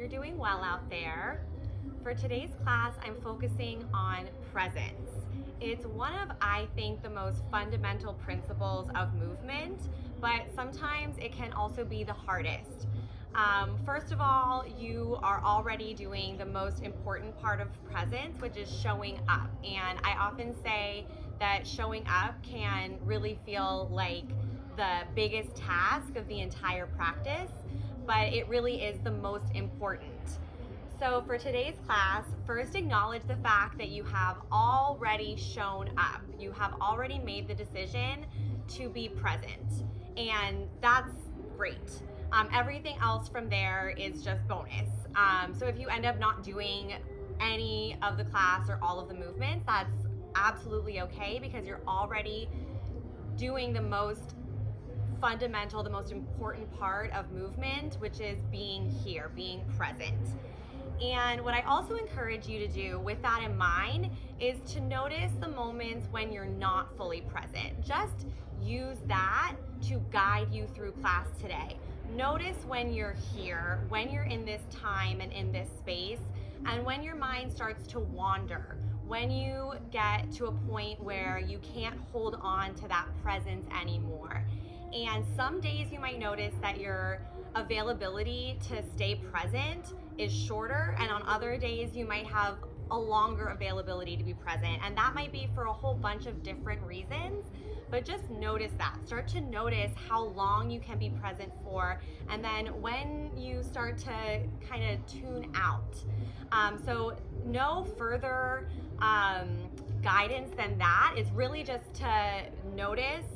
you're doing well out there. For today's class, I'm focusing on presence. It's one of, I think, the most fundamental principles of movement, but sometimes it can also be the hardest. First of all, you are already doing the most important part of presence, which is showing up. And I often say that showing up can really feel like the biggest task of the entire practice, but it really is the most important. So for today's class, first acknowledge the fact that you have already shown up. You have already made the decision to be present, and that's great. Everything else from there is just bonus. So if you end up not doing any of the class or all of the movements, that's absolutely okay, because you're already doing the most fundamental, the most important part of movement, which is being here, being present. And what I also encourage you to do with that in mind is to notice the moments when you're not fully present. Just use that to guide you through class today. Notice when you're here, when you're in this time and in this space, and when your mind starts to wander, when you get to a point where you can't hold on to that presence anymore. And some days you might notice that your availability to stay present is shorter, and on other days you might have a longer availability to be present, and that might be for a whole bunch of different reasons. But just notice that. Start to notice how long you can be present for, and then when you start to kind of tune out. So no further guidance than that. It's really just to notice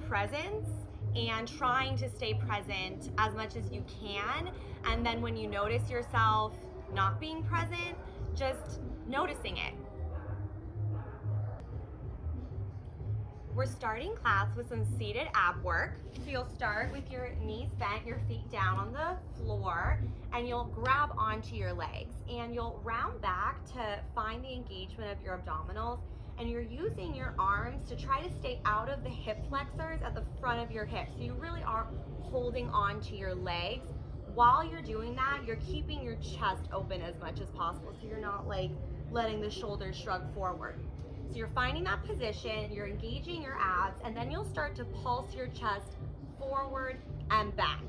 presence and trying to stay present as much as you can. And then when you notice yourself not being present, just noticing it. We're starting class with some seated ab work. So you'll start with your knees bent, your feet down on the floor, and you'll grab onto your legs. And you'll round back to find the engagement of your abdominals. And you're using your arms to try to stay out of the hip flexors at the front of your hips. So you really are holding on to your legs. While you're doing that, you're keeping your chest open as much as possible. So you're not like letting the shoulders shrug forward. So you're finding that position, you're engaging your abs, and then you'll start to pulse your chest forward and back.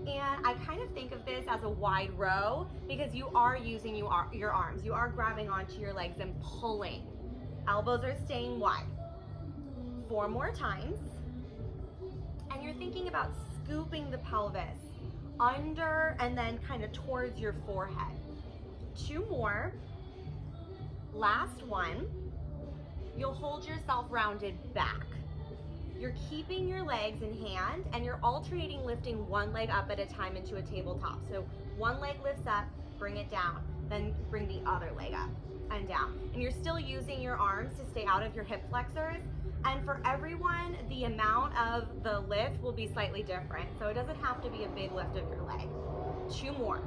And I kind of think of this as a wide row, because you are using your arms. You are grabbing onto your legs and pulling. Elbows are staying wide. 4 more times. And you're thinking about scooping the pelvis under and then kind of towards your forehead. 2 more. Last one. You'll hold yourself rounded back. You're keeping your legs in hand, and you're alternating lifting one leg up at a time into a tabletop. So one leg lifts up, bring it down, then bring the other leg up and down. And you're still using your arms to stay out of your hip flexors. And for everyone, the amount of the lift will be slightly different. So it doesn't have to be a big lift of your leg. 2 more.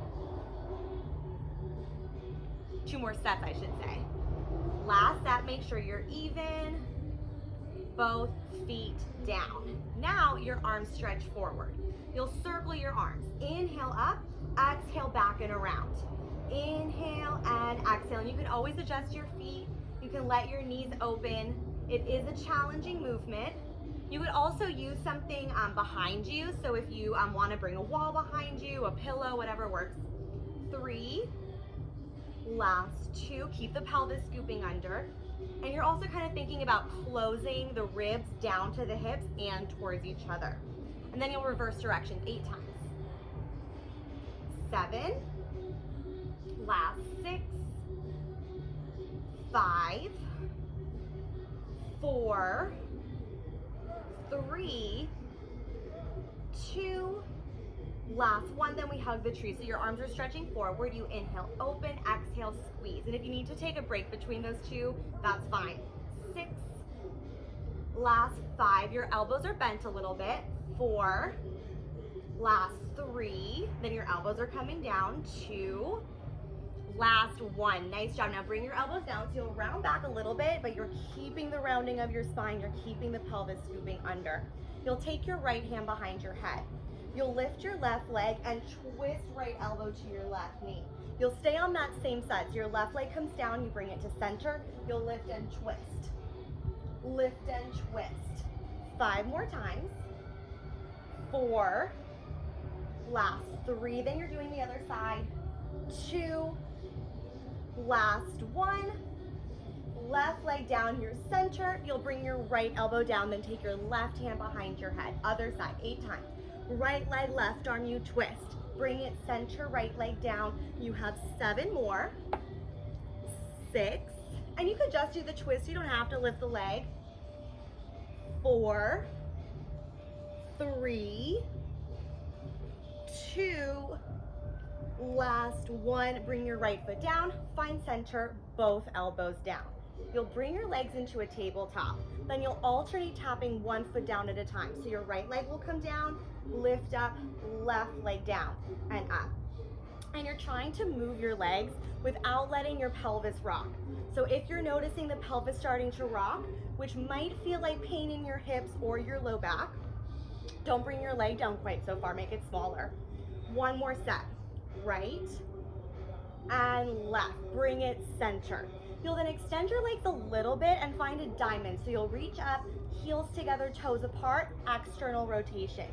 2 more sets, I should say. Last set, make sure you're even, both feet down. Now your arms stretch forward. You'll circle your arms. Inhale up, exhale back and around. Inhale and exhale. And you can always adjust your feet. You can let your knees open. It is a challenging movement. You could also use something behind you. So if you want to bring a wall behind you, a pillow, whatever works. 3. Last 2, keep the pelvis scooping under. And you're also kind of thinking about closing the ribs down to the hips and towards each other. And then you'll reverse directions 8 times. 7. Last 6. 5. 4. 3. 2. Last one, then we hug the tree. So your arms are stretching forward. You inhale, open, exhale, squeeze. And if you need to take a break between those 2, that's fine. 6. Last 5. Your elbows are bent a little bit. 4. Last 3. Then your elbows are coming down. 2. Last 1. Nice job. Now bring your elbows down. So you'll round back a little bit, but you're keeping the rounding of your spine. You're keeping the pelvis scooping under. You'll take your right hand behind your head. You'll lift your left leg and twist right elbow to your left knee. You'll stay on that same side. So your left leg comes down, you bring it to center, you'll lift and twist. Lift and twist. 5 more times. 4. Last 3, then you're doing the other side. 2. Last 1. Left leg down your center. You'll bring your right elbow down, then take your left hand behind your head. Other side, 8 times. Right leg, left arm, you twist. Bring it center, right leg down. You have 7 more. 6. And you could just do the twist. You don't have to lift the leg. 4. 3. 2. Last 1. Bring your right foot down. Find center, both elbows down. You'll bring your legs into a tabletop. Then you'll alternate tapping one foot down at a time. So your right leg will come down, lift up, left leg down and up. And you're trying to move your legs without letting your pelvis rock. So if you're noticing the pelvis starting to rock, which might feel like pain in your hips or your low back, don't bring your leg down quite so far, make it smaller. 1 more set, right and left, bring it center. You'll then extend your legs a little bit and find a diamond. So you'll reach up, heels together, toes apart, external rotation.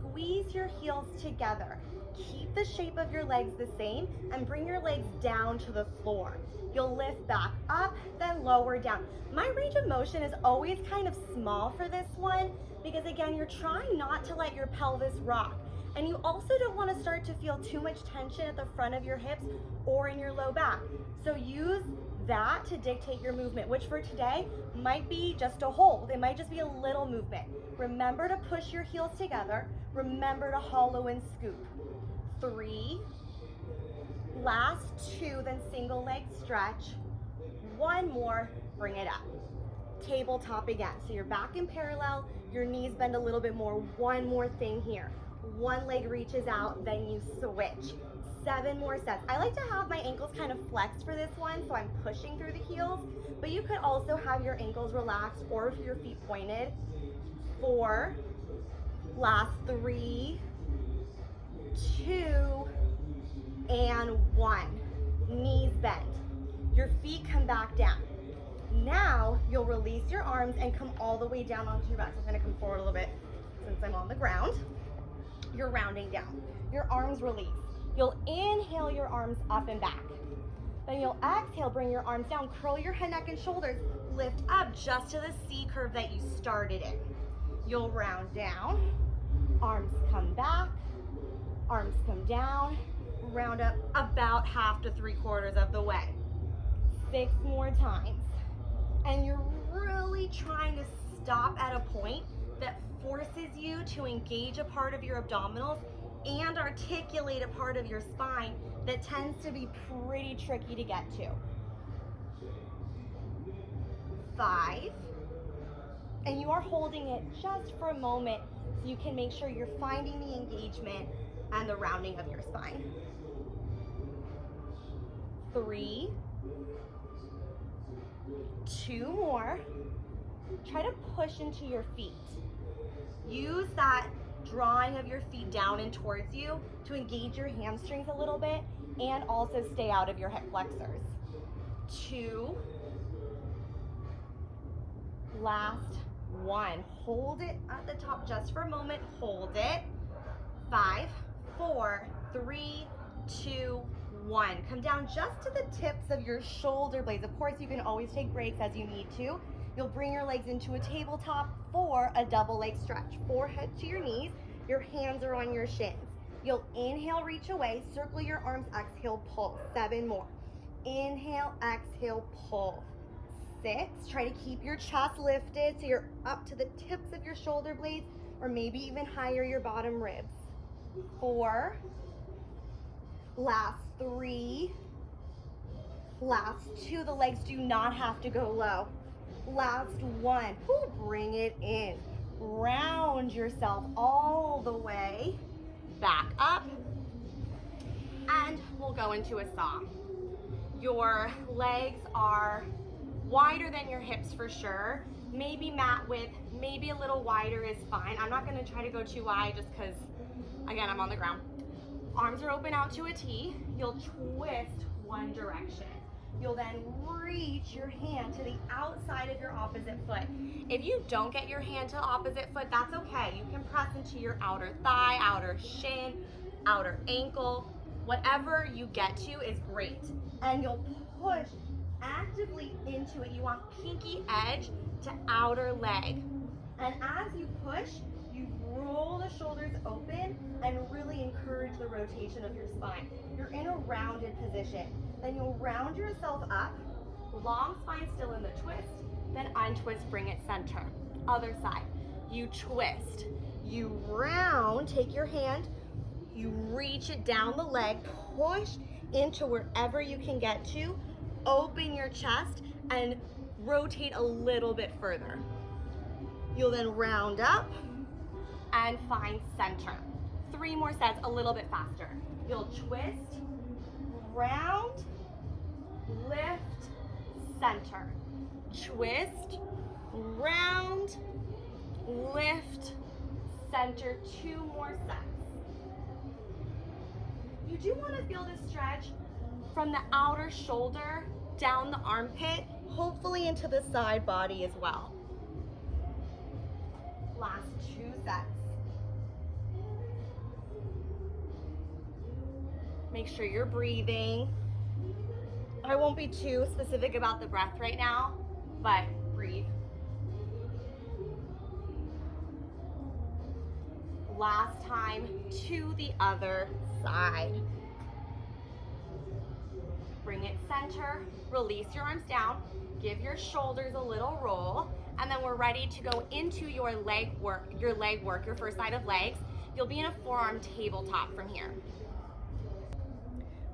Squeeze your heels together. Keep the shape of your legs the same and bring your legs down to the floor. You'll lift back up, then lower down. My range of motion is always kind of small for this one because again, you're trying not to let your pelvis rock. And you also don't want to start to feel too much tension at the front of your hips or in your low back. So use that to dictate your movement, which for today might be just a hold. It might just be a little movement. Remember to push your heels together. Remember to hollow and scoop. 3. Last 2, then single leg stretch. 1 more, bring it up. Tabletop again. So you're back in parallel, your knees bend a little bit more. 1 more thing here. 1 leg reaches out, then you switch. 7 more sets. I like to have my ankles kind of flexed for this one, so I'm pushing through the heels, but you could also have your ankles relaxed or your feet pointed. 4, last 3, 2, and 1. Knees bend. Your feet come back down. Now you'll release your arms and come all the way down onto your back. So I'm gonna come forward a little bit since I'm on the ground. You're rounding down. Your arms release. You'll inhale your arms up and back. Then you'll exhale, bring your arms down, curl your head, neck, and shoulders, lift up just to the C curve that you started in. You'll round down, arms come back, arms come down, round up about half to 3/4 of the way. 6 more times. And you're really trying to stop at a point that forces you to engage a part of your abdominals and articulate a part of your spine that tends to be pretty tricky to get to. 5, and you are holding it just for a moment so you can make sure you're finding the engagement and the rounding of your spine. 3, 2 more. Try to push into your feet. Use that drawing of your feet down and towards you to engage your hamstrings a little bit and also stay out of your hip flexors. 2, last 1. Hold it at the top just for a moment. Hold it. 5, 4, 3, 2, 1. Come down just to the tips of your shoulder blades. Of course, you can always take breaks as you need to. You'll bring your legs into a tabletop for a double leg stretch. Forehead to your knees, your hands are on your shins. You'll inhale, reach away, circle your arms, exhale, pull. 7 more. Inhale, exhale, pull. 6, try to keep your chest lifted so you're up to the tips of your shoulder blades or maybe even higher your bottom ribs. 4, last 3, last 2. The legs do not have to go low. Last 1, bring it in. Round yourself all the way back up. And we'll go into a saw. Your legs are wider than your hips for sure. Maybe mat width, maybe a little wider is fine. I'm not gonna try to go too wide just because Again, I'm on the ground. Arms are open out to a T. You'll twist one direction. You'll then reach your hand to the outside of your opposite foot. If you don't get your hand to the opposite foot, that's okay. You can press into your outer thigh, outer shin, outer ankle. Whatever you get to is great. And you'll push actively into it. You want pinky edge to outer leg. And as you push, you roll the shoulders open and really encourage the rotation of your spine. You're in a rounded position. Then you'll round yourself up, long spine still in the twist, then untwist, bring it center. Other side. You twist, you round, take your hand, you reach it down the leg, push into wherever you can get to, open your chest, and rotate a little bit further. You'll then round up and find center. 3 more sets, a little bit faster. You'll twist, round, lift, center. Twist, round, lift, center. 2 more sets. You do want to feel this stretch from the outer shoulder down the armpit, hopefully into the side body as well. Last 2 sets. Make sure you're breathing. I won't be too specific about the breath right now, but breathe. Last time to the other side. Bring it center, release your arms down, give your shoulders a little roll, and then we're ready to go into your leg work, your first side of legs. You'll be in a forearm tabletop from here.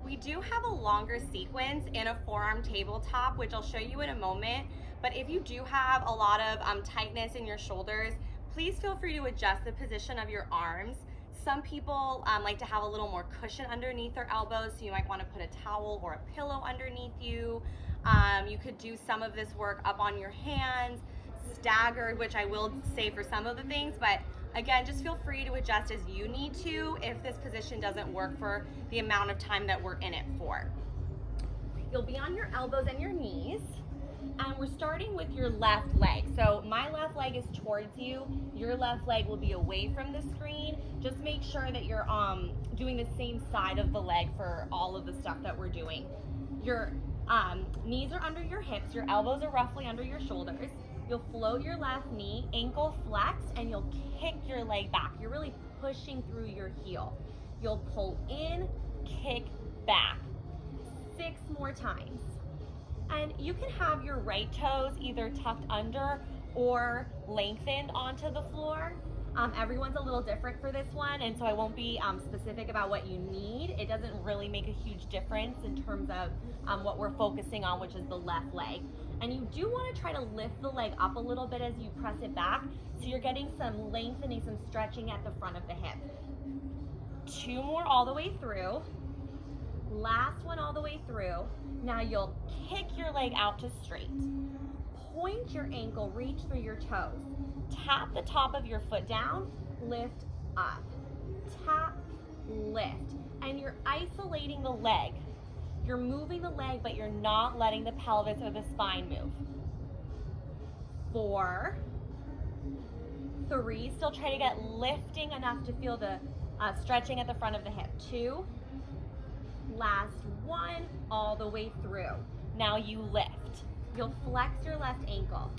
We do have a longer sequence in a forearm tabletop, which I'll show you in a moment. But if you do have a lot of tightness in your shoulders, please feel free to adjust the position of your arms. Some people like to have a little more cushion underneath their elbows, so you might want to put a towel or a pillow underneath you. You could do some of this work up on your hands, staggered, which I will say for some of the things, but again, just feel free to adjust as you need to if this position doesn't work for the amount of time that we're in it for. You'll be on your elbows and your knees, and we're starting with your left leg. So my left leg is towards you. Your left leg will be away from the screen. Just make sure that you're doing the same side of the leg for all of the stuff that we're doing. Your knees are under your hips. Your elbows are roughly under your shoulders. You'll float your left knee, ankle flexed, and you'll kick your leg back. You're really pushing through your heel. You'll pull in, kick back. 6 more times. And you can have your right toes either tucked under or lengthened onto the floor. Everyone's a little different for this one, and so I won't be specific about what you need. It doesn't really make a huge difference in terms of what we're focusing on, which is the left leg. And you do want to try to lift the leg up a little bit as you press it back, so you're getting some lengthening, some stretching at the front of the hip. 2 more all the way through. Last one all the way through. Now you'll kick your leg out to straight. Point your ankle, reach through your toes. Tap the top of your foot down, lift up. Tap, lift. And you're isolating the leg. You're moving the leg, but you're not letting the pelvis or the spine move. 4, 3, still try to get lifting enough to feel the stretching at the front of the hip. 2, last 1, all the way through. Now you lift. You'll flex your left ankle.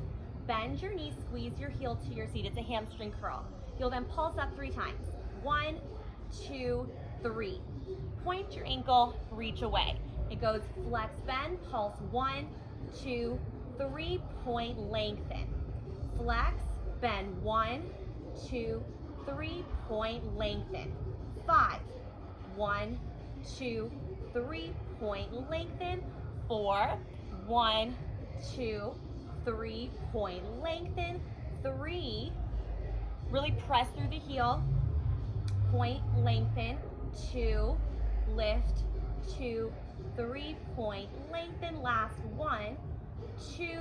Bend your knee, squeeze your heel to your seat. It's a hamstring curl. You'll then pulse up 3 times. 1, 2, 3. Point your ankle, reach away. It goes flex, bend, pulse. 1, 2, 3, point, lengthen. Flex, bend. 1, 2, 3, point, lengthen. 5, 1, 2, 3, point, lengthen. 4, 1, 2, 3, point, lengthen. 3, really press through the heel. Point, lengthen. 2, lift. 2, 3, point, lengthen. Last 1, 2,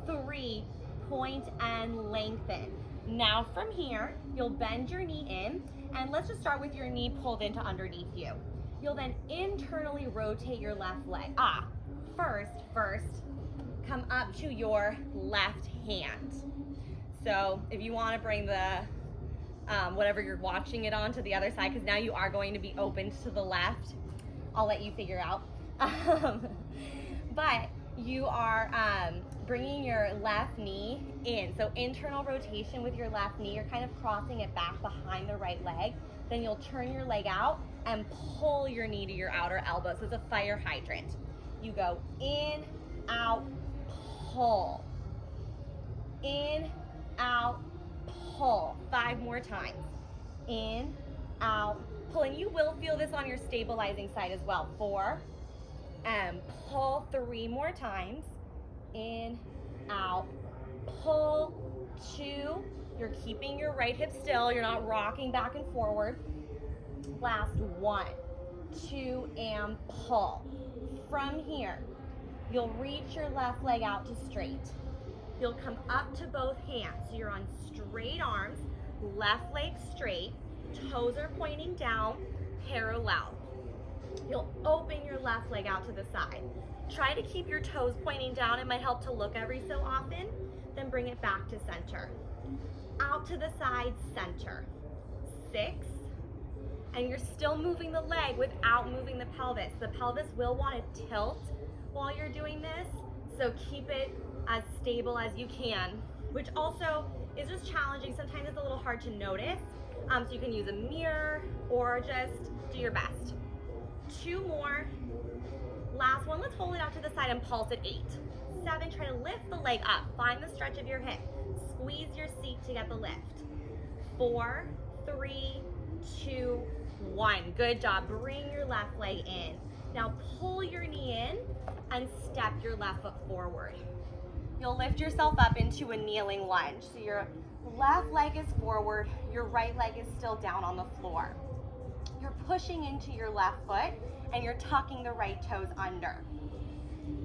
3, point, and lengthen. Now from here, you'll bend your knee in And let's just start with your knee pulled into underneath you. You'll then internally rotate your left leg. First, come up to your left hand. So if you want to bring the whatever you're watching it on to the other side, because now you are going to be opened to the left. I'll let you figure out. But you are bringing your left knee in. So internal rotation with your left knee. You're kind of crossing it back behind the right leg. Then you'll turn your leg out and pull your knee to your outer elbow. So it's a fire hydrant. You go in, out, pull. In, out, pull. 5 more times. In, out, pull. And you will feel this on your stabilizing side as well. 4, and pull. 3 more times. In, out, pull. 2. You're keeping your right hip still. You're not rocking back and forward. Last 1, 2, and pull. From here, you'll reach your left leg out to straight. You'll come up to both hands. So you're on straight arms, left leg straight, toes are pointing down, parallel. You'll open your left leg out to the side. Try to keep your toes pointing down. It might help to look every so often. Then bring it back to center. Out to the side, center. 6. And you're still moving the leg without moving the pelvis. The pelvis will want to tilt while you're doing this, so keep it as stable as you can, which also is just challenging. Sometimes it's a little hard to notice, so you can use a mirror or just do your best. 2 more. Last one, let's hold it out to the side and pulse at 8. 7, try to lift the leg up. Find the stretch of your hip. Squeeze your seat to get the lift. 4, 3, 2, 1. Good job. Bring your left leg in. Now pull your knee in and step your left foot forward. You'll lift yourself up into a kneeling lunge. So your left leg is forward, your right leg is still down on the floor. You're pushing into your left foot and you're tucking the right toes under.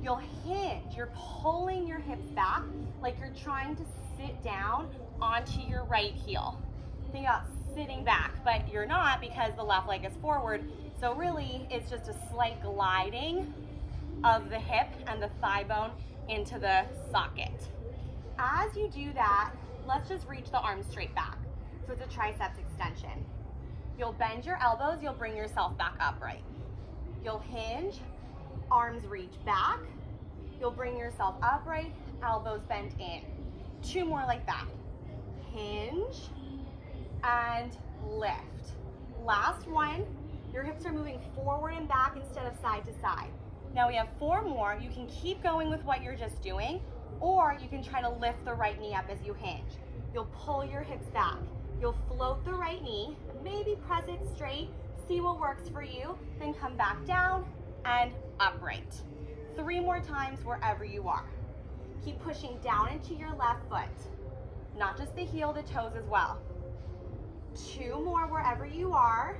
You'll hinge. You're pulling your hips back like you're trying to sit down onto your right heel. Think about sitting back, but you're not because the left leg is forward. So really, it's just a slight gliding of the hip and the thigh bone into the socket. As you do that, let's just reach the arms straight back. So it's a triceps extension. You'll bend your elbows, you'll bring yourself back upright. You'll hinge, arms reach back. You'll bring yourself upright, elbows bent in. 2 more like that. Hinge and lift. Last one, your hips are moving forward and back instead of side to side. Now we have 4 more. You can keep going with what you're just doing, or you can try to lift the right knee up as you hinge. You'll pull your hips back. You'll float the right knee, maybe press it straight, see what works for you, then come back down and upright. 3 more times wherever you are. Keep pushing down into your left foot, not just the heel, the toes as well. 2 more wherever you are.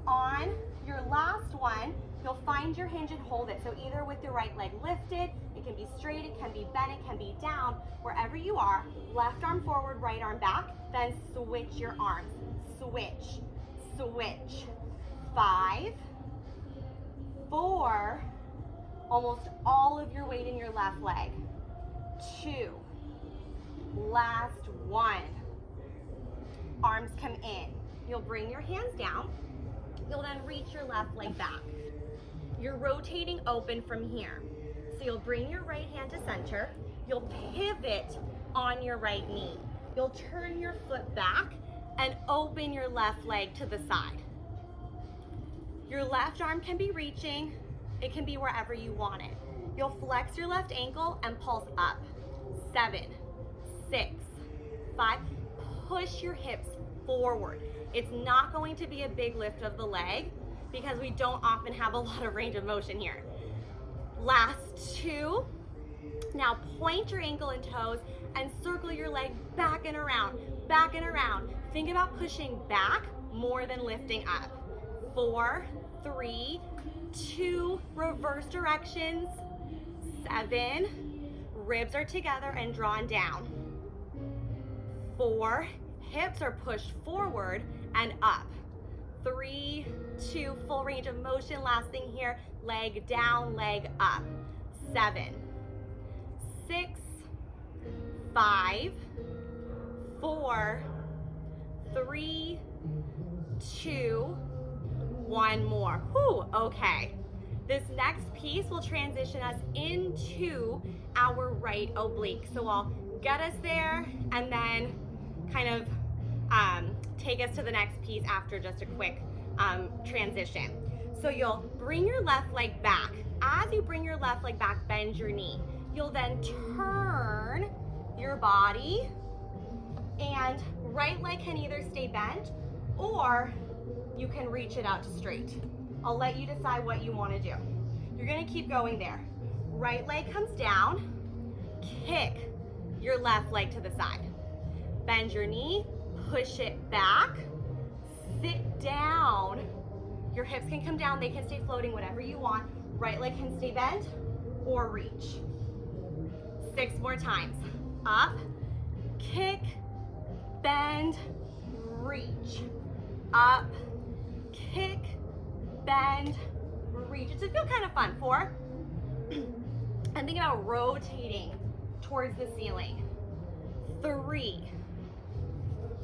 On your last one, you'll find your hinge and hold it. So either with the right leg lifted, it can be straight, it can be bent, it can be down, wherever you are. Left arm forward, right arm back, then switch your arms. Switch, switch. 5, 4, almost all of your weight in your left leg. 2, last 1. Arms come in. You'll bring your hands down. You'll then reach your left leg back. You're rotating open from here. So you'll bring your right hand to center. You'll pivot on your right knee. You'll turn your foot back and open your left leg to the side. Your left arm can be reaching. It can be wherever you want it. You'll flex your left ankle and pulse up. 7, 6, 5. Push your hips forward. It's not going to be a big lift of the leg because we don't often have a lot of range of motion here. Last 2. Now point your ankle and toes and circle your leg back and around, back and around. Think about pushing back more than lifting up. 4, 3, 2, reverse directions. 7, ribs are together and drawn down. 4, hips are pushed forward and up. 3, 2, full range of motion. Last thing here, leg down, leg up. 7, 6, 5, 4, 3, 2, 1 more. Whew, okay. This next piece will transition us into our right oblique. So I'll get us there and then kind of take us to the next piece after just a quick transition. So you'll bring your left leg back. As you bring your left leg back, bend your knee. You'll then turn your body, and right leg can either stay bent or you can reach it out to straight. I'll let you decide what you want to do. You're going to keep going there. Right leg comes down, kick your left leg to the side. Bend your knee, push it back, sit down. Your hips can come down, they can stay floating, whatever you want. Right leg can stay bent or reach. 6 more times. Up, kick, bend, reach. Up, kick, bend, reach. It should feel kind of fun. 4, and think about rotating towards the ceiling. 3,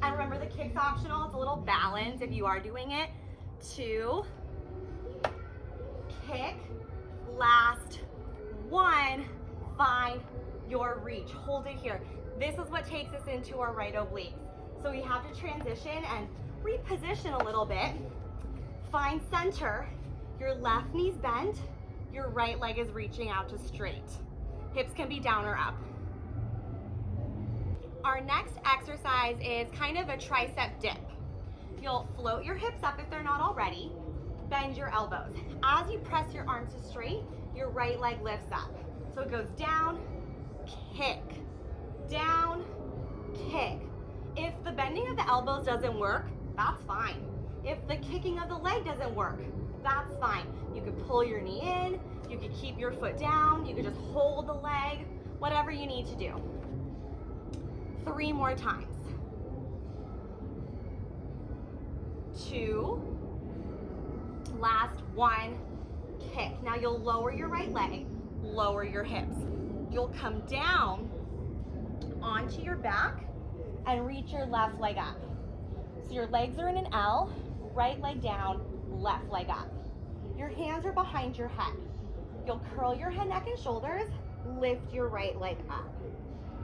and remember the kick's optional, it's a little balance if you are doing it. 2, kick, last 1, find your reach. Hold it here. This is what takes us into our right oblique. So we have to transition and reposition a little bit. Find center. Your left knee's bent. Your right leg is reaching out to straight. Hips can be down or up. Our next exercise is kind of a tricep dip. You'll float your hips up if they're not already. Bend your elbows. As you press your arms to straight, your right leg lifts up. So it goes down, kick, down, kick. If the bending of the elbows doesn't work, that's fine. If the kicking of the leg doesn't work, that's fine. You could pull your knee in, you could keep your foot down, you could just hold the leg, whatever you need to do. 3 more times. 2, last 1, kick. Now you'll lower your right leg, lower your hips. You'll come down onto your back and reach your left leg up. So your legs are in an L, right leg down, left leg up. Your hands are behind your head. You'll curl your head, neck, and shoulders, lift your right leg up.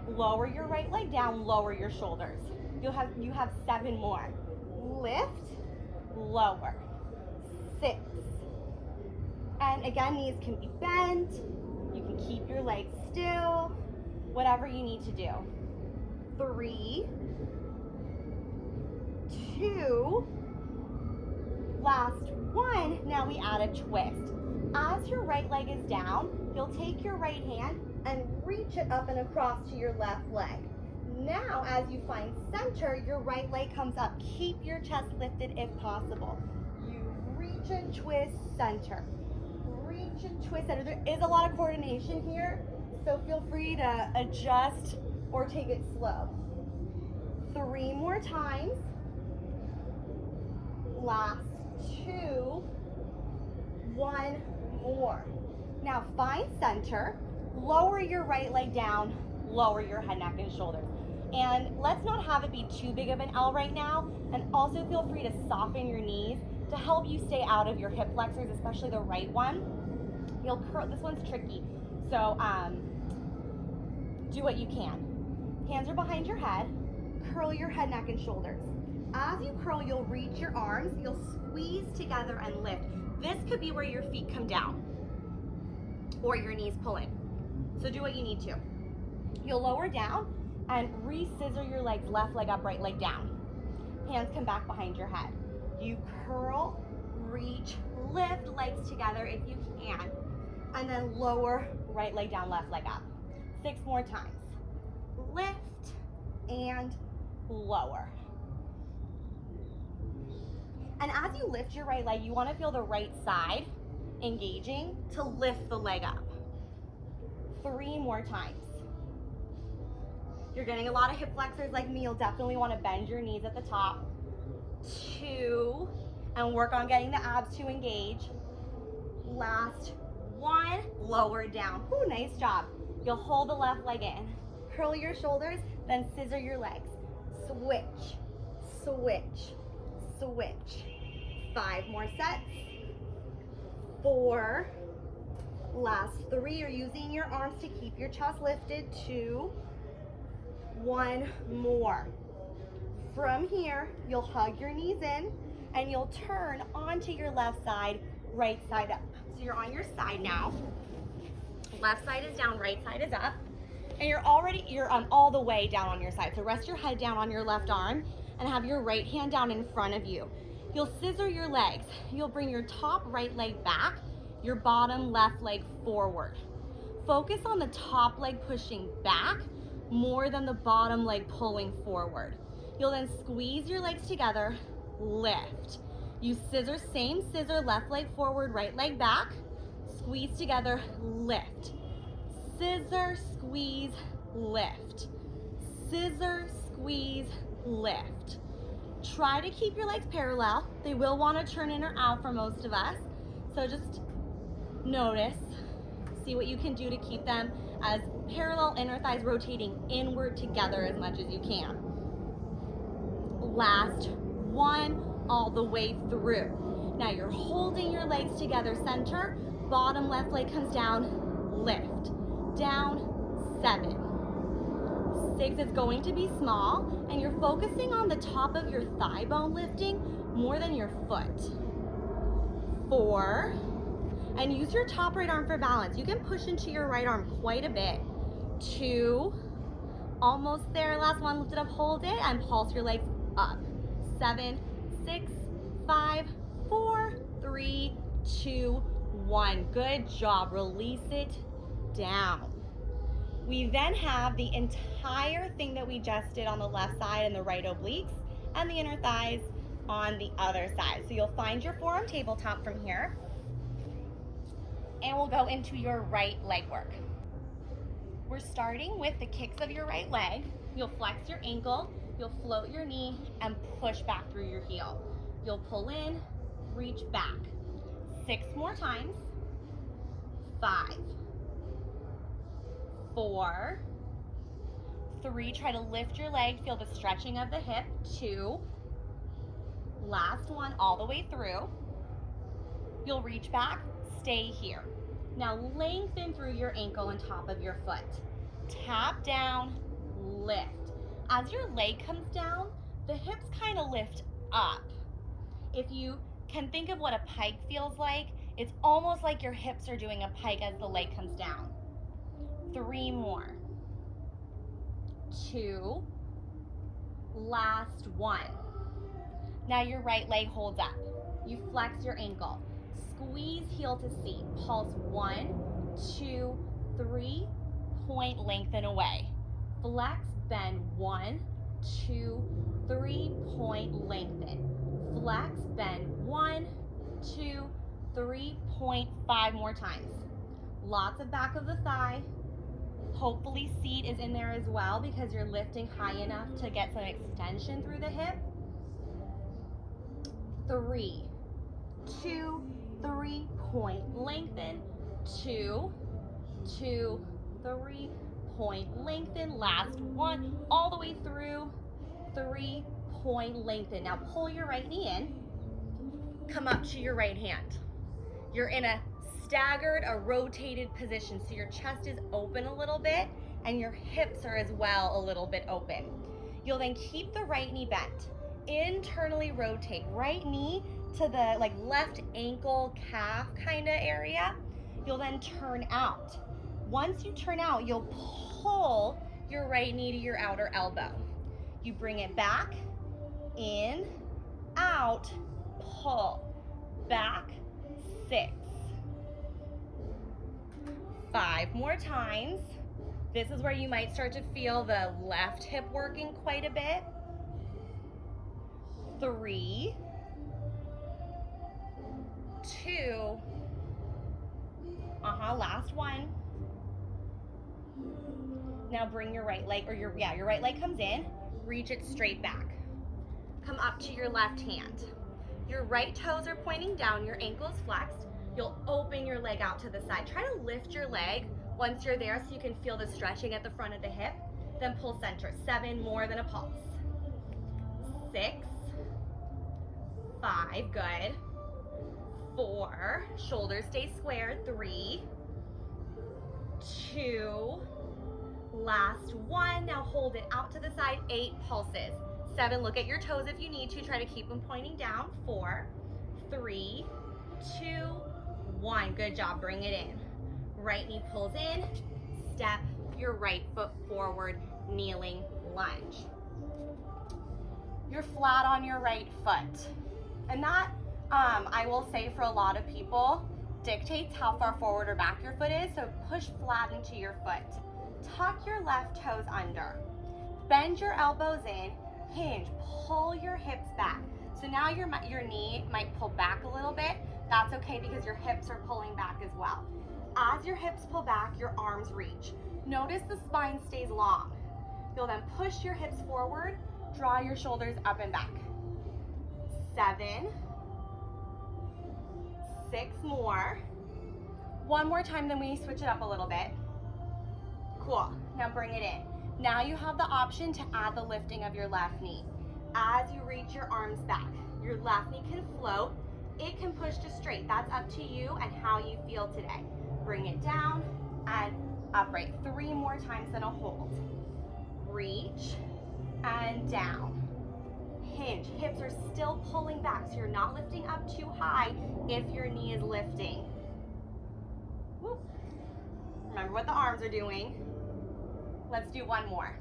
Lower your right leg down, lower your shoulders. You have 7 more. Lift, lower. 6. And again, knees can be bent. You can keep your legs still, whatever you need to do. 3, 2, last 1. Now we add a twist. As your right leg is down, you'll take your right hand and reach it up and across to your left leg. Now, as you find center, your right leg comes up. Keep your chest lifted if possible. You reach and twist center. Reach and twist center. There is a lot of coordination here, so feel free to adjust or take it slow. 3 more times. Last 2. 1 more. Now find center. Lower your right leg down, lower your head, neck, and shoulders. And let's not have it be too big of an L right now. And also feel free to soften your knees to help you stay out of your hip flexors, especially the right one. You'll curl, this one's tricky. So do what you can. Hands are behind your head, curl your head, neck, and shoulders. As you curl, you'll reach your arms, you'll squeeze together and lift. This could be where your feet come down or your knees pull in. So do what you need to. You'll lower down and re-scissor your legs, left leg up, right leg down. Hands come back behind your head. You curl, reach, lift legs together if you can, and then lower, right leg down, left leg up. 6 more times. Lift and lower. And as you lift your right leg, you want to feel the right side engaging to lift the leg up. 3 more times. You're getting a lot of hip flexors like me, you'll definitely want to bend your knees at the top. 2, and work on getting the abs to engage. Last 1, lower it down. Ooh, nice job. You'll hold the left leg in. Curl your shoulders, then scissor your legs. Switch, switch, switch. 5 more sets. 4. Last 3, you're using your arms to keep your chest lifted. 2. 1 more. From here, you'll hug your knees in and you'll turn onto your left side, right side up. So you're on your side now. Left side is down, right side is up. And you're all the way down on your side. So rest your head down on your left arm and have your right hand down in front of you. You'll scissor your legs. You'll bring your top right leg back, your bottom left leg forward. Focus on the top leg pushing back more than the bottom leg pulling forward. You'll then squeeze your legs together, lift. You scissor, same scissor, left leg forward, right leg back, squeeze together, lift. Scissor, squeeze, lift. Scissor, squeeze, lift. Try to keep your legs parallel. They will want to turn in or out for most of us. So just notice, see what you can do to keep them as parallel, inner thighs rotating inward together as much as you can. Last 1, all the way through. Now you're holding your legs together, center, bottom left leg comes down, lift, down, 7. 6, it's going to be small, and you're focusing on the top of your thigh bone lifting more than your foot. 4, and use your top right arm for balance. You can push into your right arm quite a bit. 2, almost there, last 1, lift it up, hold it, and pulse your legs up. 7, 6, 5, 4, 3, 2, 1. Good job, release it down. We then have the entire thing that we just did on the left side and the right obliques and the inner thighs on the other side. So you'll find your forearm tabletop from here, and we'll go into your right leg work. We're starting with the kicks of your right leg. You'll flex your ankle, you'll float your knee, and push back through your heel. You'll pull in, reach back. 6 more times. 5, 4, 3, try to lift your leg, feel the stretching of the hip. 2, last 1, all the way through. You'll reach back, stay here. Now lengthen through your ankle and top of your foot. Tap down, lift. As your leg comes down, the hips kind of lift up. If you can think of what a pike feels like, it's almost like your hips are doing a pike as the leg comes down. 3 more. 2, last 1. Now your right leg holds up. You flex your ankle. Squeeze heel to seat. Pulse 1, 2, 3, point, lengthen away. Flex, bend 1, 2, 3, point, lengthen. Flex, bend 1, 2, 3, point, 5 more times. Lots of back of the thigh. Hopefully seat is in there as well because you're lifting high enough to get some extension through the hip. 3, 2, 3, point, lengthen. 2, 2, 3, point, lengthen. Last 1, all the way through. 3, point, lengthen. Now pull your right knee in. Come up to your right hand. You're in a staggered, a rotated position, so your chest is open a little bit and your hips are as well a little bit open. You'll then keep the right knee bent. Internally rotate. Right knee to the left ankle calf kind of area. You'll then turn out. Once you turn out, you'll pull your right knee to your outer elbow. You bring it back, in, out, pull, back, 6. 5 more times. This is where you might start to feel the left hip working quite a bit. 3, 2, last 1. Now bring your right leg, your right leg comes in, reach it straight back. come up to your left hand. Your right toes are pointing down, your ankles flexed. You'll open your leg out to the side. Try to lift your leg once you're there so you can feel the stretching at the front of the hip. Then pull center. 7, more than a pulse. 6, 5, good. 4, shoulders stay squared. 3, 2, last 1. Now hold it out to the side. 8 pulses. 7, look at your toes if you need to. Try to keep them pointing down. 4, 3, 2, 1. Good job. Bring it in. Right knee pulls in. Step your right foot forward, kneeling lunge. You're flat on your right foot. And that, I will say, for a lot of people, dictates how far forward or back your foot is. So push flat into your foot. Tuck your left toes under. Bend your elbows in. Hinge. Pull your hips back. So now your knee might pull back a little bit. That's okay because your hips are pulling back as well. As your hips pull back, your arms reach. Notice the spine stays long. You'll then push your hips forward, draw your shoulders up and back. 7, 6 more. One more time, then we switch it up a little bit. Cool, now bring it in. Now you have the option to add the lifting of your left knee. As you reach your arms back, your left knee can float. It can push to straight. That's up to you and how you feel today. Bring it down and upright. 3 more times, then a hold. Reach and down. Hinge. Hips are still pulling back, so you're not lifting up too high if your knee is lifting. Woo. Remember what the arms are doing. Let's do one more.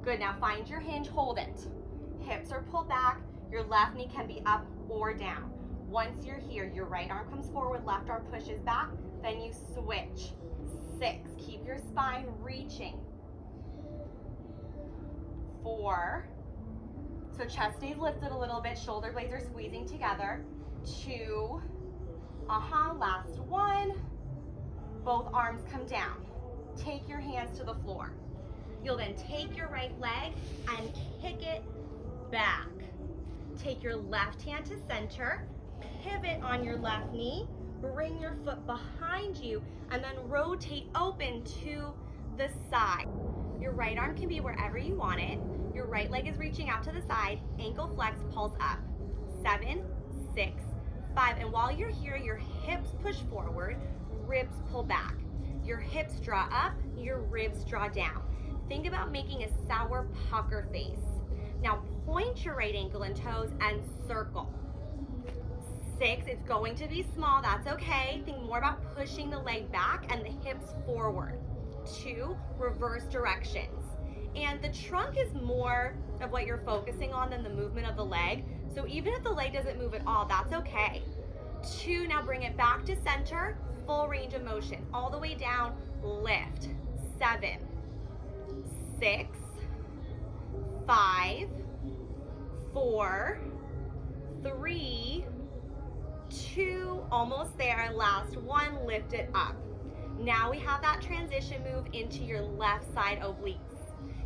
Good, now find your hinge, hold it. Hips are pulled back, your left knee can be up or down. Once you're here, your right arm comes forward, left arm pushes back, then you switch. 6, keep your spine reaching. 4, so chest stays lifted a little bit, shoulder blades are squeezing together. 2, last 1. Both arms come down. Take your hands to the floor. You'll then take your right leg and kick it back. Take your left hand to center, pivot on your left knee, bring your foot behind you, and then rotate open to the side. Your right arm can be wherever you want it. Your right leg is reaching out to the side, ankle flex, pulse up. 7, 6, 5, and while you're here, your hips push forward, ribs pull back. Your hips draw up, your ribs draw down. Think about making a sour pucker face. Now point your right ankle and toes and circle. 6, it's going to be small, that's okay. Think more about pushing the leg back and the hips forward. 2, reverse directions. And the trunk is more of what you're focusing on than the movement of the leg. So even if the leg doesn't move at all, that's okay. 2, now bring it back to center, full range of motion. All the way down, lift. 7, 6, 5, 4, 3, 2, almost there. Last 1, lift it up. Now we have that transition move into your left side obliques.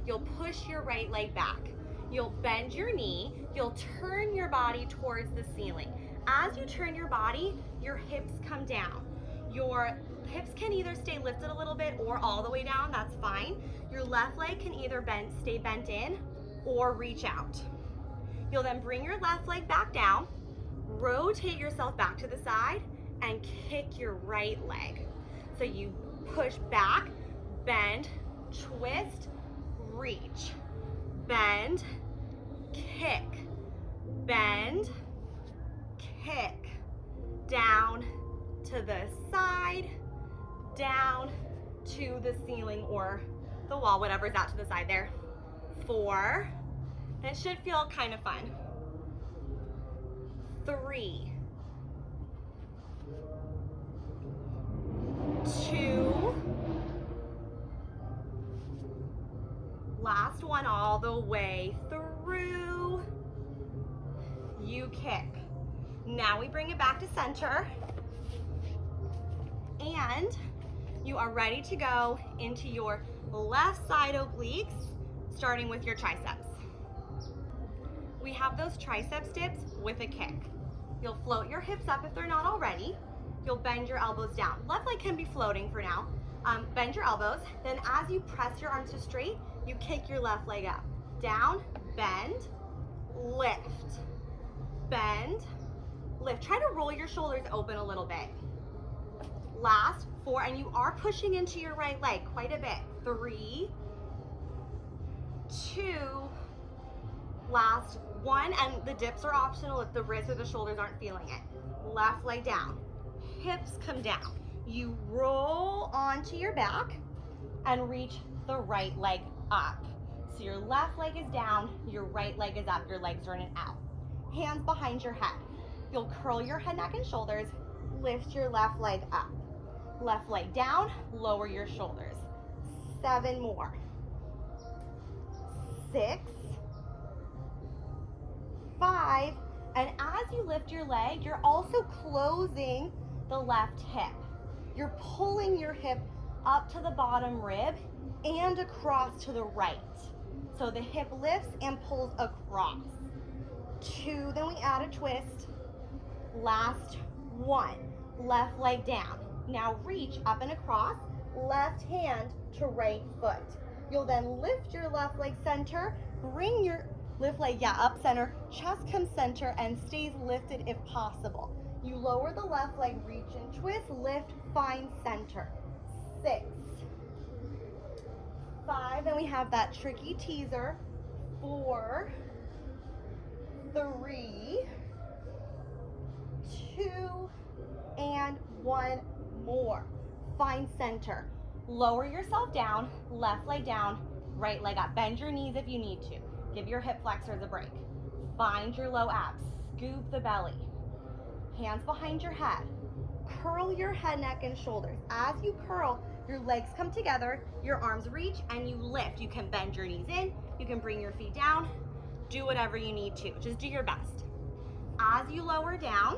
You'll push your right leg back. You'll bend your knee. You'll turn your body towards the ceiling. As you turn your body, your hips come down. Your hips can either stay lifted a little bit or all the way down, that's fine. Your left leg can either stay bent in or reach out. You'll then bring your left leg back down, rotate yourself back to the side, and kick your right leg. So you push back, bend, twist, reach, bend, kick, bend, kick, down to the side, down to the ceiling or the wall, whatever's out to the side there. 4, it should feel kind of fun. 3, 2, last 1 all the way through. You kick. Now we bring it back to center. And you are ready to go into your left side obliques, starting with your triceps. we have those tricep dips with a kick. You'll float your hips up if they're not already. You'll bend your elbows down. Left leg can be floating for now. Bend your elbows. Then as you press your arms to straight, you kick your left leg up. Down, bend, lift, bend, lift. Try to roll your shoulders open a little bit. Last 4, and you are pushing into your right leg quite a bit. 3, 2, last 1, and the dips are optional if the wrists or the shoulders aren't feeling it. Left leg down, hips come down. You roll onto your back and reach the right leg up. So your left leg is down, your right leg is up, your legs are in and out. Hands behind your head. You'll curl your head, neck, and shoulders, lift your left leg up. Left leg down, lower your shoulders. 7 more. 6, 5, and as you lift your leg, you're also closing the left hip. You're pulling your hip up to the bottom rib and across to the right. So the hip lifts and pulls across. 2, then we add a twist. Last 1, left leg down. Now reach up and across, left hand to right foot. You'll then lift your left leg center, bring your left leg, up center, chest comes center and stays lifted if possible. You lower the left leg, reach and twist, lift, find center. 6, 5, then we have that tricky teaser. 4, 3, 2, and 1 more. Find center. Lower yourself down, left leg down, right leg up. Bend your knees if you need to. Give your hip flexors a break. Find your low abs. Scoop the belly. Hands behind your head. Curl your head, neck, and shoulders. As you curl, your legs come together, your arms reach, and you lift. You can bend your knees in. You can bring your feet down. Do whatever you need to. Just do your best. As you lower down,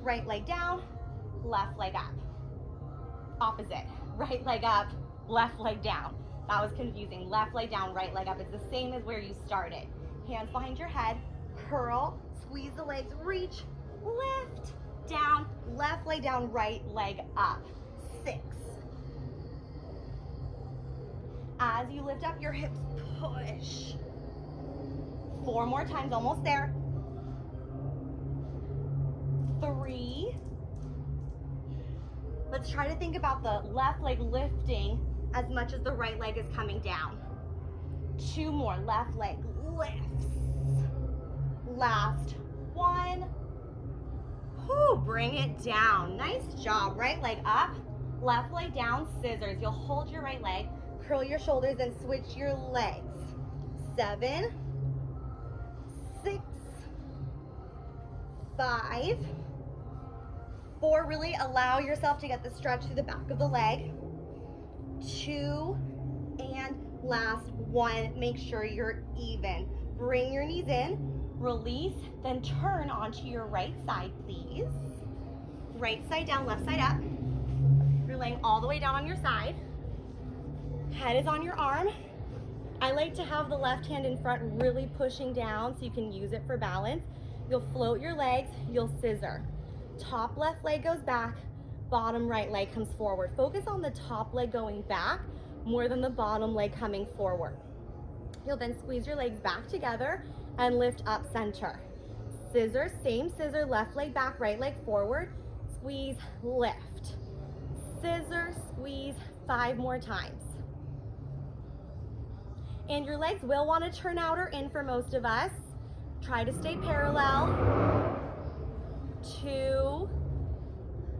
right leg down, left leg up. Opposite. Right leg up, left leg down. That was confusing. Left leg down, right leg up. It's the same as where you started. Hands behind your head, curl, squeeze the legs, reach, lift, down, left leg down, right leg up. 6. As you lift up your hips, push. 4 more times, almost there. 3. Let's try to think about the left leg lifting as much as the right leg is coming down. 2 more, left leg lifts. Last 1. Whew, bring it down. Nice job. Right leg up, left leg down, scissors. You'll hold your right leg, curl your shoulders, and switch your legs. 7, 6, 5, 4, really allow yourself to get the stretch through the back of the leg. 2, and last 1, make sure you're even. Bring your knees in, release, then turn onto your right side, please. Right side down, left side up. You're laying all the way down on your side. Head is on your arm. I like to have the left hand in front really pushing down so you can use it for balance. You'll float your legs, you'll scissor. Top left leg goes back, bottom right leg comes forward. Focus on the top leg going back more than the bottom leg coming forward. You'll then squeeze your legs back together and lift up center. Scissor, same scissor, left leg back, right leg forward. Squeeze, lift. Scissor, squeeze, 5 more times. And your legs will want to turn out or in for most of us. Try to stay parallel. 2,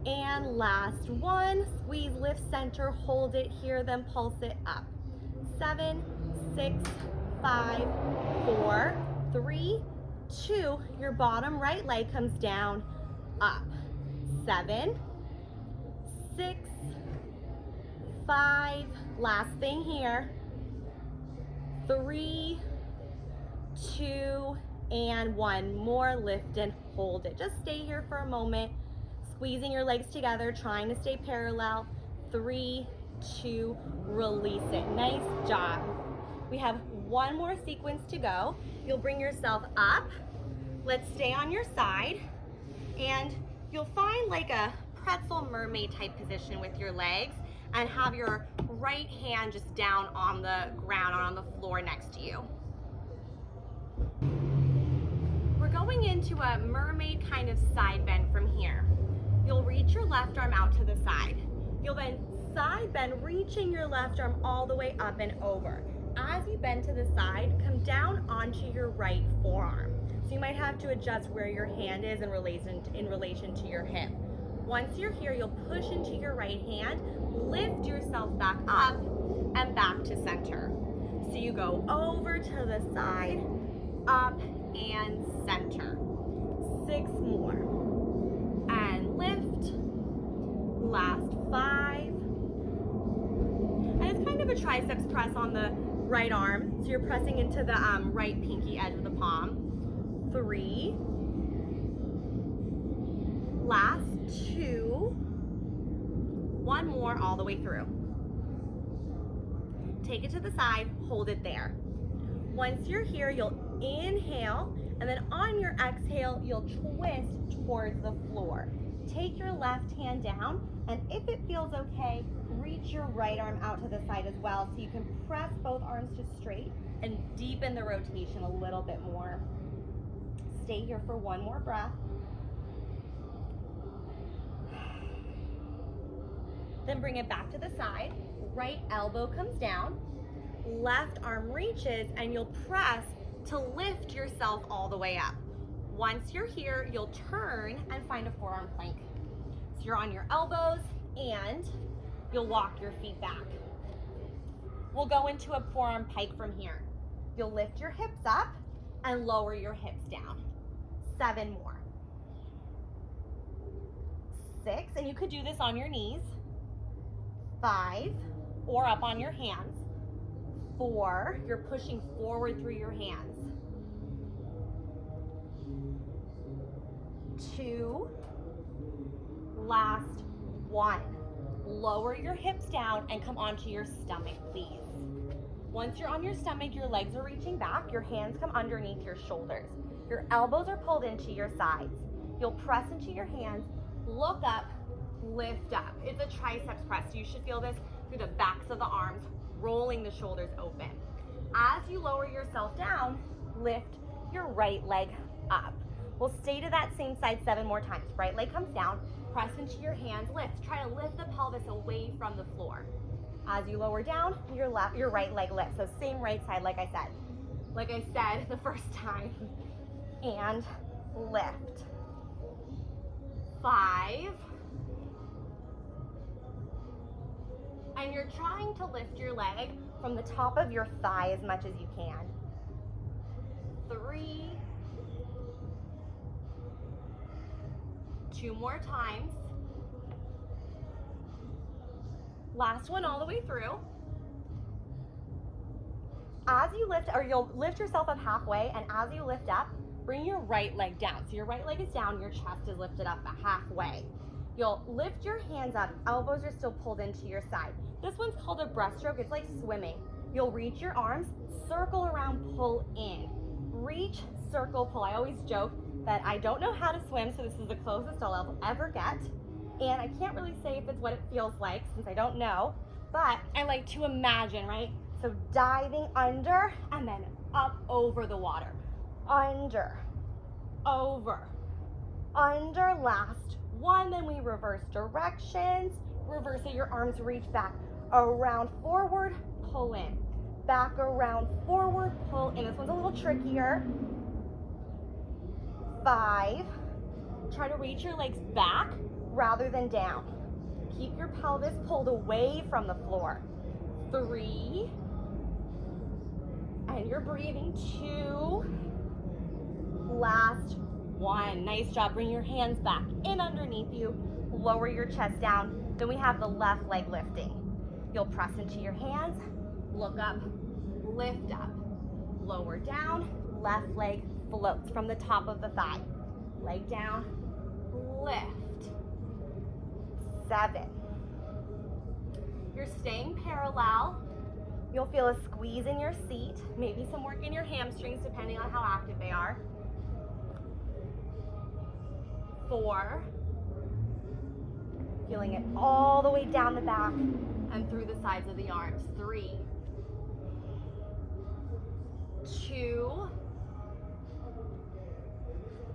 and last 1. Squeeze, lift, center, hold it here, then pulse it up. 7, 6, 5, 4, 3, 2. Your bottom right leg comes down, up. 7, 6, 5. Last thing here. 3, 2, and 1 more. Lift and hold it. Just stay here for a moment, squeezing your legs together, trying to stay parallel. 3, 2, release it. Nice job. We have One more sequence to go. You'll bring yourself up. Let's stay on your side. And you'll find like a pretzel mermaid type position with your legs and have your right hand just down on the ground or on the floor next to you. We're going into a mermaid kind of side bend from here. You'll reach your left arm out to the side. You'll then side bend, reaching your left arm all the way up and over. As you bend to the side, come down onto your right forearm. So you might have to adjust where your hand is in relation to your hip. Once you're here, you'll push into your right hand, lift yourself back up and back to center. So you go over to the side, up and center. 6 more. And lift. Last 5. And it's kind of a triceps press on the right arm. So you're pressing into the right pinky edge of the palm. 3. Last 2. 1 more all the way through. Take it to the side, hold it there. Once you're here, you'll inhale, and then on your exhale, you'll twist towards the floor. Take your left hand down, and if it feels okay, reach your right arm out to the side as well, so you can press both arms to straight and deepen the rotation a little bit more. Stay here for 1 more breath. Then bring it back to the side. Right elbow comes down, left arm reaches, and you'll press to lift yourself all the way up. Once you're here, you'll turn and find a forearm plank. So you're on your elbows and you'll walk your feet back. We'll go into a forearm pike from here. You'll lift your hips up and lower your hips down. 7 more. 6, and you could do this on your knees. 5, or up on your hands. 4, you're pushing forward through your hands. 2, last 1. Lower your hips down and come onto your stomach, please. Once you're on your stomach, your legs are reaching back, your hands come underneath your shoulders. Your elbows are pulled into your sides. You'll press into your hands, look up, lift up. It's a triceps press. You should feel this through the backs of the arms, rolling the shoulders open. As you lower yourself down, lift your right leg up. We'll stay to that same side 7 more times. Right leg comes down, press into your hands, lift. Try to lift the pelvis away from the floor. As you lower down, your right leg lifts. So same right side like I said. Like I said the first time. And lift. 5. And you're trying to lift your leg from the top of your thigh as much as you can. 3. 2 more times. Last one all the way through. As you lift, or you'll lift yourself up halfway, and as you lift up, bring your right leg down. So your right leg is down, your chest is lifted up halfway. You'll lift your hands up, elbows are still pulled into your side. This one's called a breaststroke, it's like swimming. You'll reach your arms, circle around, pull in. Reach, circle, pull. I always joke that I don't know how to swim, so this is the closest I'll ever get. And I can't really say if it's what it feels like since I don't know, but I like to imagine, right? So diving under and then up over the water. Under, over, under, last 1, then we reverse directions. Reverse it, your arms reach back, around, forward, pull in. Back, around, forward, pull in. This one's a little trickier. 5, try to reach your legs back rather than down. Keep your pelvis pulled away from the floor. 3, and you're breathing. 2, last 1. Nice job. Bring your hands back in underneath you, lower your chest down. Then we have the left leg lifting. You'll press into your hands, look up, lift up, lower down, left leg floats from the top of the thigh. Leg down, lift. 7. You're staying parallel. You'll feel a squeeze in your seat, maybe some work in your hamstrings depending on how active they are. 4, feeling it all the way down the back and through the sides of the arms. 3, 2,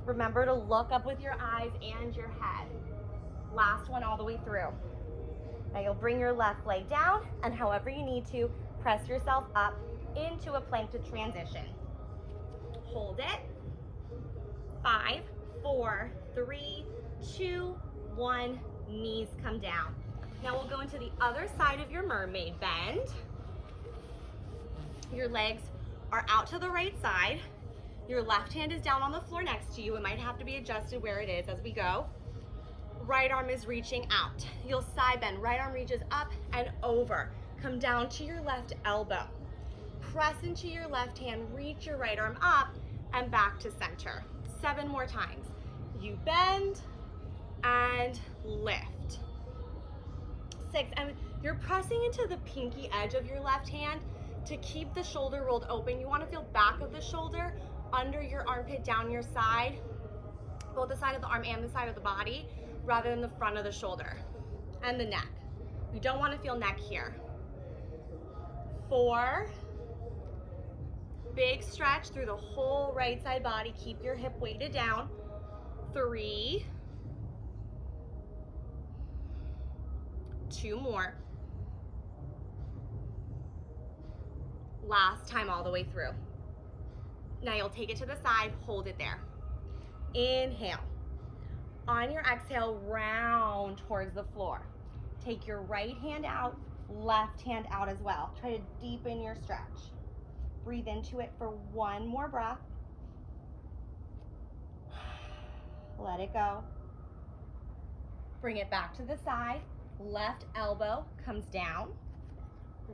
remember to look up with your eyes and your head. Last one all the way through. Now you'll bring your left leg down, and however you need to, press yourself up into a plank to transition. Hold it. 5, 4, 3, 2, 1, knees come down. Now we'll go into the other side of your mermaid bend. Your legs are out to the right side. Your left hand is down on the floor next to you. It might have to be adjusted where it is as we go. Right arm is reaching out. You'll side bend. Right arm reaches up and over. Come down to your left elbow. Press into your left hand, reach your right arm up and back to center. 7 more times. You bend and lift. 6, and you're pressing into the pinky edge of your left hand to keep the shoulder rolled open. You want to feel back of the shoulder, under your armpit, down your side, both the side of the arm and the side of the body, rather than the front of the shoulder and the neck. You don't want to feel neck here. 4, big stretch through the whole right side body. Keep your hip weighted down. 3, 2 more. Last time all the way through. Now you'll take it to the side, hold it there. Inhale. On your exhale, round towards the floor. Take your right hand out, left hand out as well. Try to deepen your stretch. Breathe into it for 1 more breath. Let it go. Bring it back to the side. Left elbow comes down.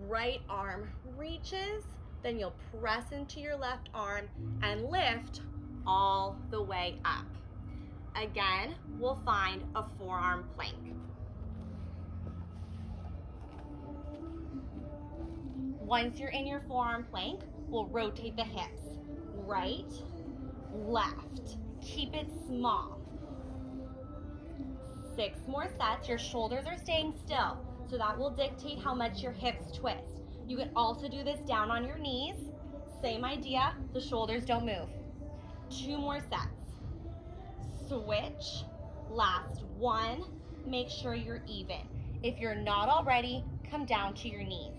Right arm reaches. Then you'll press into your left arm and lift all the way up. Again, we'll find a forearm plank. Once you're in your forearm plank, we'll rotate the hips. Right, left. Keep it small. 6 more sets. Your shoulders are staying still, so that will dictate how much your hips twist. You can also do this down on your knees. Same idea, the shoulders don't move. 2 more sets. Switch. Last 1. Make sure you're even. If you're not already, come down to your knees.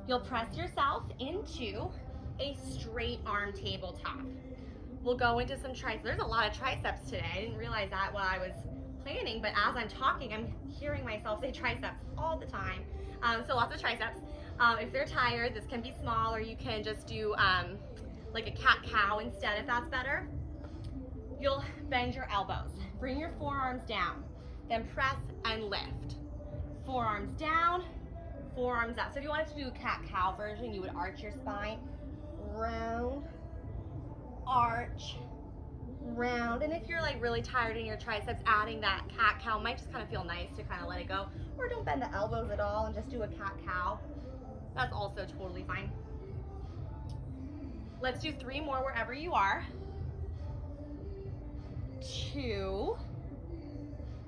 You'll press yourself into a straight arm tabletop. We'll go into some triceps. There's a lot of triceps today. I didn't realize that while I was planning, but as I'm talking, I'm hearing myself say triceps all the time. So lots of triceps. If they're tired, this can be small, or you can just do like a cat-cow instead, if that's better. You'll bend your elbows. Bring your forearms down. Then press and lift. Forearms down, forearms up. So if you wanted to do a cat-cow version, you would arch your spine. Round, arch, round. And if you're like really tired in your triceps, adding that cat-cow might just kind of feel nice to kind of let it go. Or don't bend the elbows at all and just do a cat-cow. That's also totally fine. Let's do 3 more wherever you are. 2.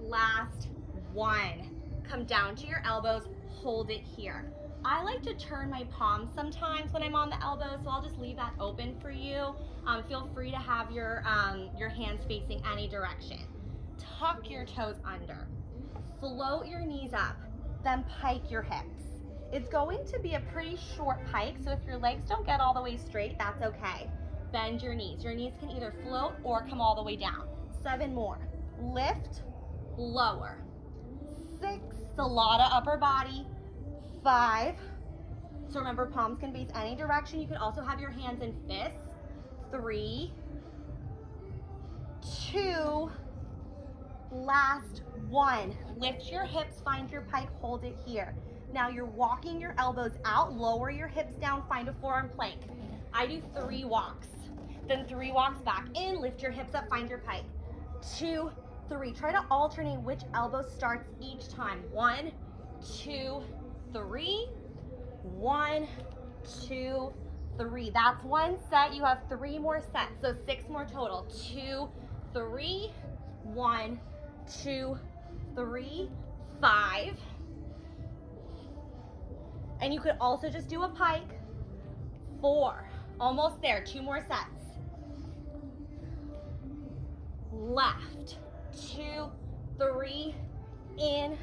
Last 1. Come down to your elbows, hold it here. I like to turn my palms sometimes when I'm on the elbows, so I'll just leave that open for you. Feel free to have your hands facing any direction. Tuck your toes under. Float your knees up, then pike your hips. It's going to be a pretty short pike, so if your legs don't get all the way straight, that's okay. Bend your knees. Your knees can either float or come all the way down. 7 more. Lift, lower. 6, a lot of upper body. 5, so remember palms can face any direction. You can also have your hands in fists. 3, 2, last 1. Lift your hips, find your pike, hold it here. Now you're walking your elbows out, lower your hips down, find a forearm plank. I do 3 walks, then 3 walks back in, lift your hips up, find your pike. 2, 3. Try to alternate which elbow starts each time. 1, 2, 3, 1, 2, 3. That's one set. You have 3 more sets, so 6 more total. 2, 3, 1, 2, 3, 5. And you could also just do a pike. 4, almost there, 2 more sets. Left, 2, 3, in,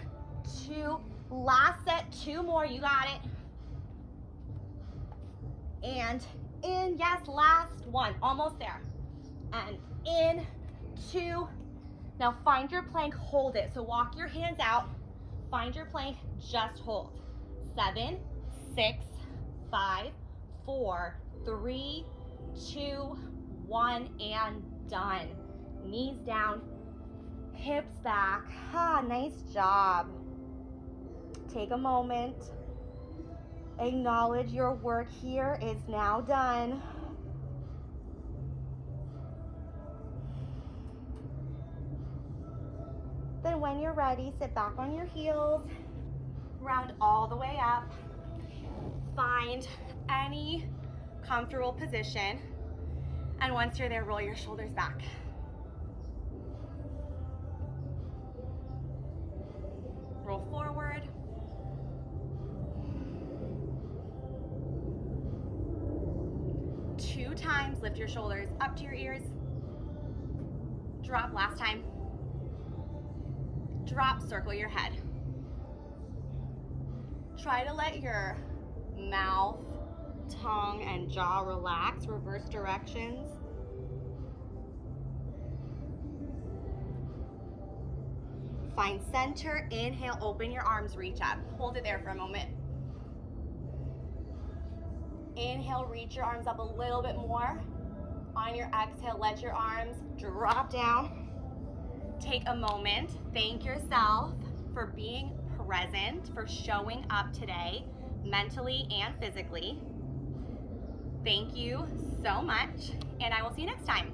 2, last set, 2 more, you got it. And in, yes, last one, almost there. And in, 2. Now find your plank, hold it. So walk your hands out, find your plank, just hold. 7, 6, 5, 4, 3, 2, 1, and done. Knees down, hips back. Nice job. Take a moment. Acknowledge your work here is now done. Then when you're ready, sit back on your heels, round all the way up. Find any comfortable position. And once you're there, roll your shoulders back. Roll forward. Two times, lift your shoulders up to your ears. Drop last time. Drop, circle your head. Try to let your mouth, tongue, and jaw relax, reverse directions. Find center, inhale, open your arms, reach up. Hold it there for a moment. Inhale, reach your arms up a little bit more. On your exhale, let your arms drop down. Take a moment, thank yourself for being present, for showing up today, mentally and physically. Thank you so much, and I will see you next time.